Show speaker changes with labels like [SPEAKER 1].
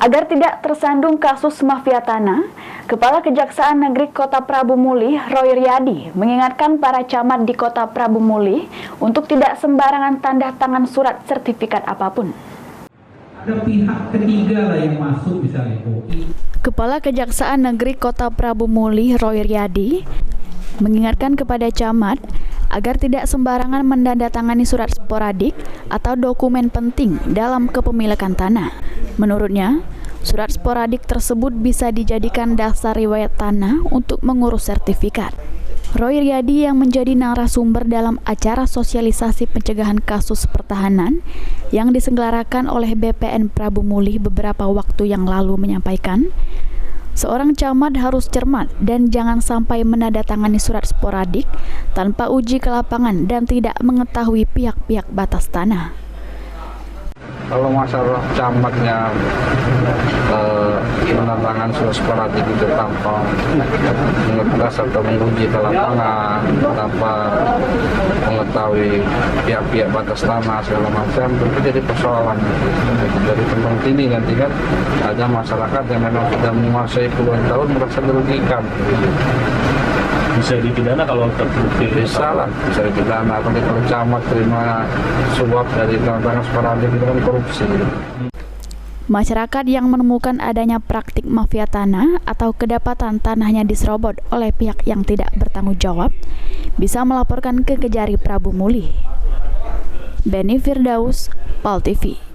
[SPEAKER 1] Agar tidak tersandung kasus mafia tanah, Kepala Kejaksaan Negeri Kota Prabu Muli, Roy Riyadi, mengingatkan para camat di Kota Prabu Muli untuk tidak sembarangan tanda tangan surat sertifikat apapun.
[SPEAKER 2] Ada pihak ketiga lah yang masuk misalnya.
[SPEAKER 1] Kepala Kejaksaan Negeri Kota Prabu Muli, Roy Riyadi, mengingatkan kepada camat agar tidak sembarangan menandatangani surat sporadik atau dokumen penting dalam kepemilikan tanah. Menurutnya, surat sporadik tersebut bisa dijadikan dasar riwayat tanah untuk mengurus sertifikat. Roy Riyadi yang menjadi narasumber dalam acara sosialisasi pencegahan kasus pertahanan yang diselenggarakan oleh BPN Prabu Muli beberapa waktu yang lalu menyampaikan, seorang camat harus cermat dan jangan sampai menandatangani surat sporadik tanpa uji ke lapangan dan tidak mengetahui pihak-pihak batas tanah.
[SPEAKER 3] Kalau masalah camatnya menandatangani surat sporadik itu tanpa mengetes atau menguji ke lapangan, tanpa mengetahui pihak-pihak batas tanah segala macam, tentu jadi persoalan. Jadi tentang ini nanti kan ada masyarakat yang memang sudah menguasai puluhan tahun merasa dirugikan.
[SPEAKER 4] Bisa dipidana kalau terbukti?
[SPEAKER 3] Bisa lah, bisa dipidana. Kalau camat terima suap dari tangan sporadik itu kan korupsi.
[SPEAKER 1] Masyarakat yang menemukan adanya praktik mafia tanah atau kedapatan tanahnya diserobot oleh pihak yang tidak bertanggung jawab bisa melaporkan ke Kejari Prabu Muli. Beni Firdaus, PAL TV.